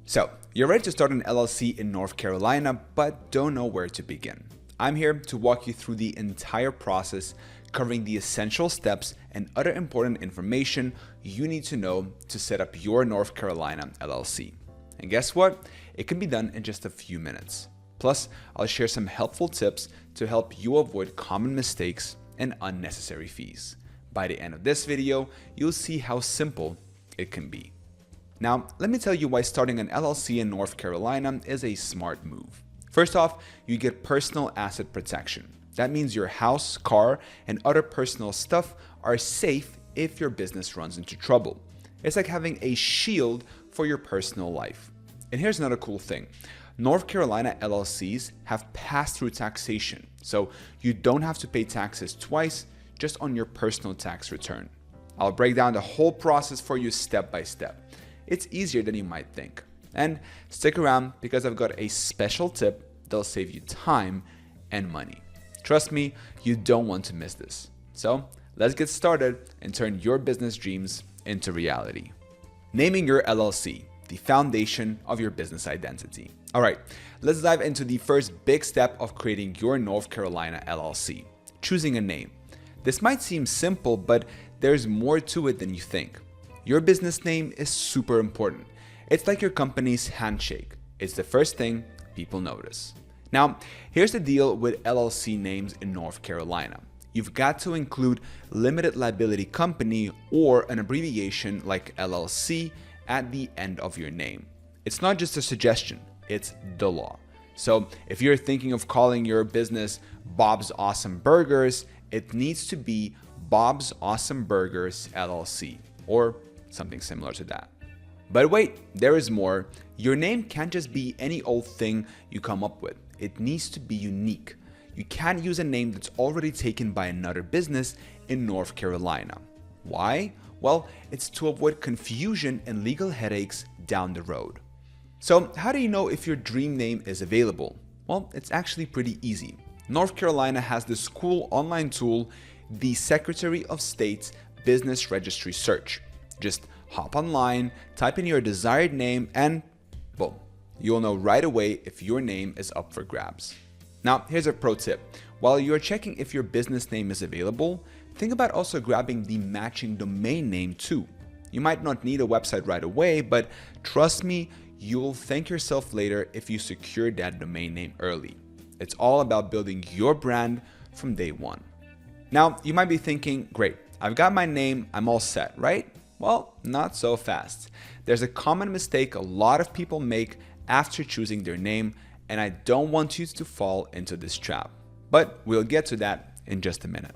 So, you're ready to start an LLC in North Carolina, but don't know where to begin. I'm here to walk you through the entire process, covering the essential steps and other important information you need to know to set up your North Carolina LLC. And guess what? It can be done in just a few minutes. Plus, I'll share some helpful tips to help you avoid common mistakes and unnecessary fees. By the end of this video, you'll see how simple it can be. Now, let me tell you why starting an LLC in North Carolina is a smart move. First off, you get personal asset protection. That means your house, car, and other personal stuff are safe if your business runs into trouble. It's like having a shield for your personal life. And here's another cool thing. North Carolina LLCs have pass-through taxation, so you don't have to pay taxes twice, just on your personal tax return. I'll break down the whole process for you step by step. It's easier than you might think. And stick around because I've got a special tip that'll save you time and money. Trust me, you don't want to miss this. So let's get started and turn your business dreams into reality. Naming your LLC, the foundation of your business identity. All right, let's dive into the first big step of creating your North Carolina LLC, choosing a name. This might seem simple, but there's more to it than you think. Your business name is super important. It's like your company's handshake. It's the first thing people notice. Now, here's the deal with LLC names in North Carolina. You've got to include limited liability company or an abbreviation like LLC at the end of your name. It's not just a suggestion, it's the law. So if you're thinking of calling your business Bob's Awesome Burgers, it needs to be Bob's Awesome Burgers LLC or something similar to that. But wait, there is more. Your name can't just be any old thing you come up with. It needs to be unique. You can't use a name that's already taken by another business in North Carolina. Why? Well, it's to avoid confusion and legal headaches down the road. So how do you know if your dream name is available? Well, it's actually pretty easy. North Carolina has this cool online tool, the Secretary of State's Business Registry Search. Just hop online, type in your desired name, and boom, you'll know right away if your name is up for grabs. Now, here's a pro tip. While you're checking if your business name is available, think about also grabbing the matching domain name too. You might not need a website right away, but trust me, you'll thank yourself later if you secure that domain name early. It's all about building your brand from day one. Now, you might be thinking, great, I've got my name, I'm all set, right? Well, not so fast. There's a common mistake a lot of people make after choosing their name, and I don't want you to fall into this trap. But we'll get to that in just a minute.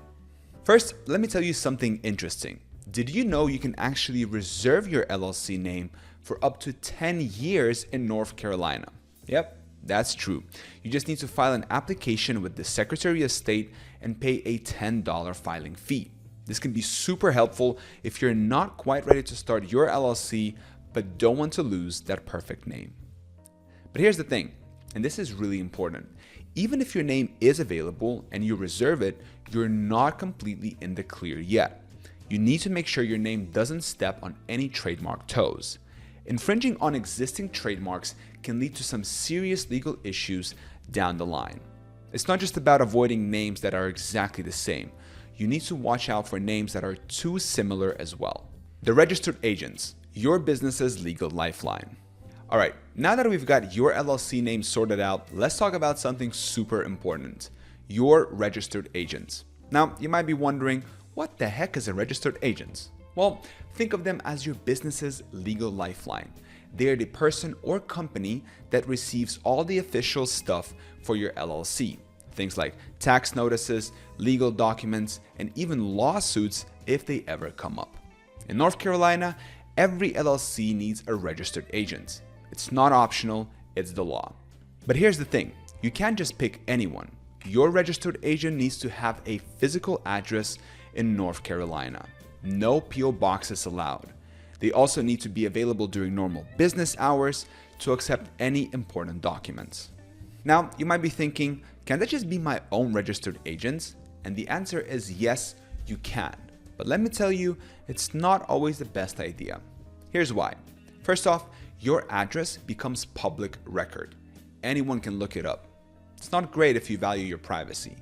First, let me tell you something interesting. Did you know you can actually reserve your LLC name for up to 10 years in North Carolina? Yep, that's true. You just need to file an application with the Secretary of State and pay a $10 filing fee. This can be super helpful if you're not quite ready to start your LLC but don't want to lose that perfect name. But here's the thing, and this is really important. Even if your name is available and you reserve it, you're not completely in the clear yet. You need to make sure your name doesn't step on any trademark toes. Infringing on existing trademarks can lead to some serious legal issues down the line. It's not just about avoiding names that are exactly the same. You need to watch out for names that are too similar as well. The registered agents, your business's legal lifeline. All right, now that we've got your LLC name sorted out, let's talk about something super important, your registered agent. Now, you might be wondering, what the heck is a registered agent? Well, think of them as your business's legal lifeline. They are the person or company that receives all the official stuff for your LLC. Things like tax notices, legal documents, and even lawsuits if they ever come up. In North Carolina, every LLC needs a registered agent. It's not optional, it's the law. But here's the thing, you can't just pick anyone. Your registered agent needs to have a physical address in North Carolina. No PO boxes allowed. They also need to be available during normal business hours to accept any important documents. Now, you might be thinking, can that just be my own registered agent? And the answer is yes, you can. But let me tell you, it's not always the best idea. Here's why. First off, your address becomes public record. Anyone can look it up. It's not great if you value your privacy.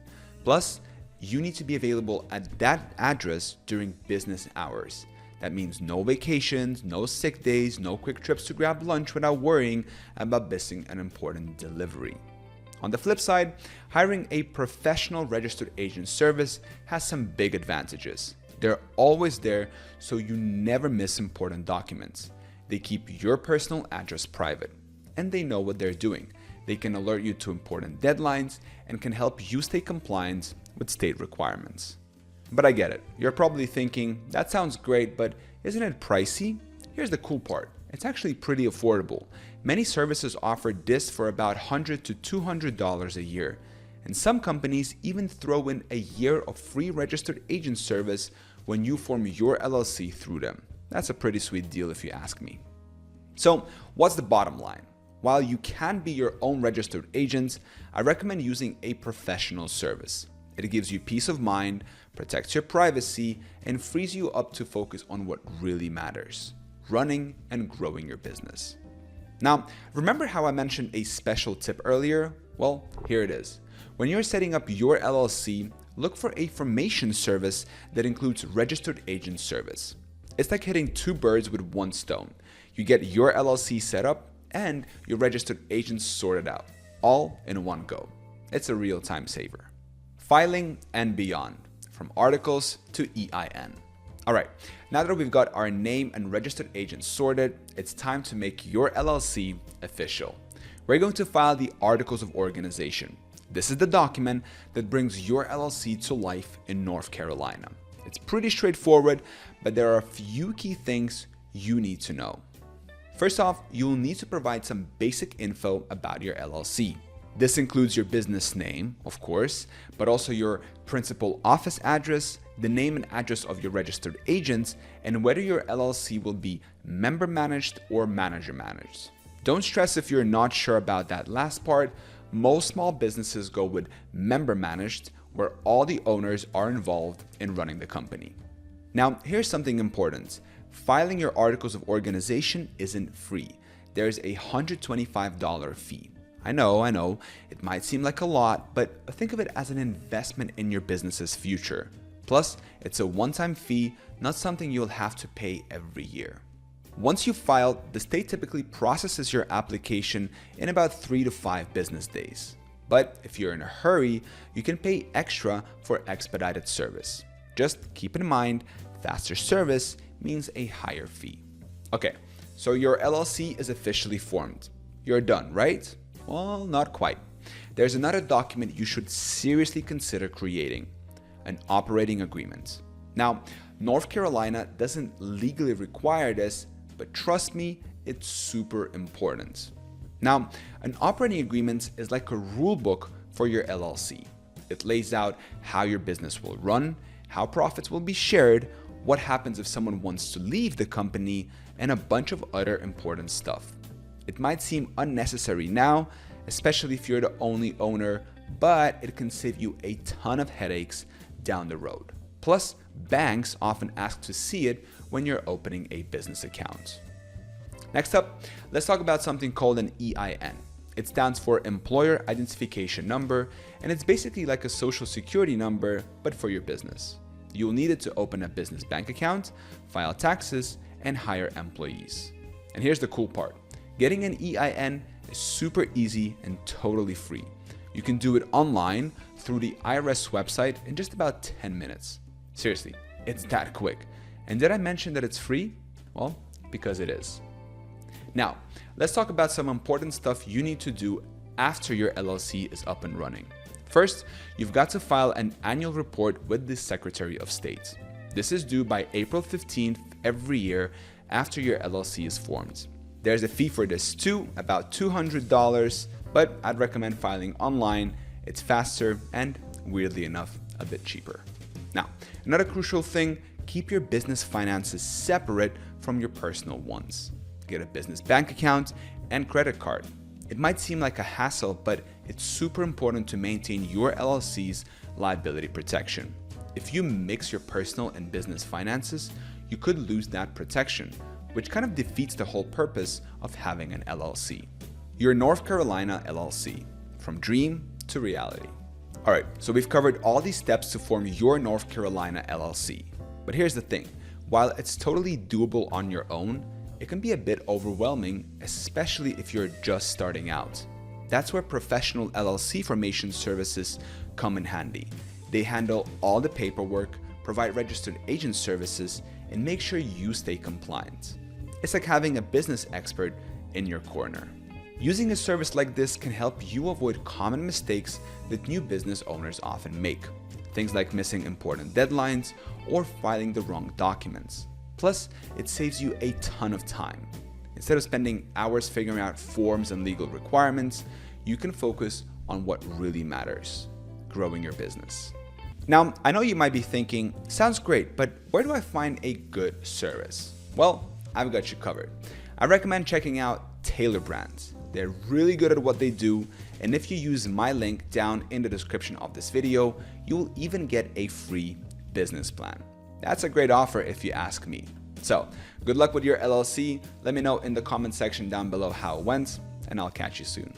Plus, you need to be available at that address during business hours. That means no vacations, no sick days, no quick trips to grab lunch without worrying about missing an important delivery. On the flip side, hiring a professional registered agent service has some big advantages. They're always there, so you never miss important documents. They keep your personal address private, and they know what they're doing. They can alert you to important deadlines and can help you stay compliant with state requirements. But I get it. You're probably thinking, that sounds great, but isn't it pricey? Here's the cool part. It's actually pretty affordable. Many services offer this for about $100 to $200 a year. And some companies even throw in a year of free registered agent service when you form your LLC through them. That's a pretty sweet deal if you ask me. So what's the bottom line? While you can be your own registered agent, I recommend using a professional service. It gives you peace of mind, protects your privacy, and frees you up to focus on what really matters: running and growing your business. Now, remember how I mentioned a special tip earlier? Well, here it is. When you're setting up your LLC, look for a formation service that includes registered agent service. It's like hitting two birds with one stone. You get your LLC set up and your registered agents sorted out, all in one go. It's a real time saver. Filing and beyond, from articles to EIN. All right, now that we've got our name and registered agent sorted, it's time to make your LLC official. We're going to file the Articles of Organization. This is the document that brings your LLC to life in North Carolina. It's pretty straightforward, but there are a few key things you need to know. First off, you'll need to provide some basic info about your LLC. This includes your business name, of course, but also your principal office address, the name and address of your registered agents, and whether your LLC will be member managed or manager managed. Don't stress if you're not sure about that last part. Most small businesses go with member managed, where all the owners are involved in running the company. Now, here's something important. Filing your Articles of Organization isn't free. There's a $125 fee. I know, it might seem like a lot, but think of it as an investment in your business's future. Plus, it's a one-time fee, not something you'll have to pay every year. Once you've filed, the state typically processes your application in about 3 to 5 business days. But if you're in a hurry, you can pay extra for expedited service. Just keep in mind, faster service means a higher fee. Okay, so your LLC is officially formed. You're done, right? Well, not quite. There's another document you should seriously consider creating: an operating agreement. Now, North Carolina doesn't legally require this, but trust me, it's super important. Now, an operating agreement is like a rule book for your LLC. It lays out how your business will run, how profits will be shared, what happens if someone wants to leave the company, and a bunch of other important stuff. It might seem unnecessary now, especially if you're the only owner, but it can save you a ton of headaches down the road. Plus, banks often ask to see it when you're opening a business account. Next up, let's talk about something called an EIN. It stands for Employer Identification Number, and it's basically like a social security number, but for your business. You'll need it to open a business bank account, file taxes, and hire employees. And here's the cool part. Getting an EIN is super easy and totally free. You can do it online through the IRS website in just about 10 minutes. Seriously, it's that quick. And did I mention that it's free? Well, because it is. Now, let's talk about some important stuff you need to do after your LLC is up and running. First, you've got to file an annual report with the Secretary of State. This is due by April 15th every year after your LLC is formed. There's a fee for this too, about $200, but I'd recommend filing online. It's faster and, weirdly enough, a bit cheaper. Now, another crucial thing, keep your business finances separate from your personal ones. Get a business bank account and credit card. It might seem like a hassle, but it's super important to maintain your LLC's liability protection. If you mix your personal and business finances, you could lose that protection. which kind of defeats the whole purpose of having an LLC. Your North Carolina LLC, from dream to reality. Alright, so we've covered all these steps to form your North Carolina LLC. But here's the thing, while it's totally doable on your own, it can be a bit overwhelming, especially if you're just starting out. That's where professional LLC formation services come in handy. They handle all the paperwork, provide registered agent services, and make sure you stay compliant. It's like having a business expert in your corner. Using a service like this can help you avoid common mistakes that new business owners often make. Things like missing important deadlines or filing the wrong documents. Plus, it saves you a ton of time. Instead of spending hours figuring out forms and legal requirements, you can focus on what really matters, growing your business. Now, I know you might be thinking, sounds great, but where do I find a good service? Well, I've got you covered. I recommend checking out Taylor Brands. They're really good at what they do, and if you use my link down in the description of this video, you'll even get a free business plan. That's a great offer if you ask me. So, good luck with your LLC. Let me know in the comment section down below how it went, and I'll catch you soon.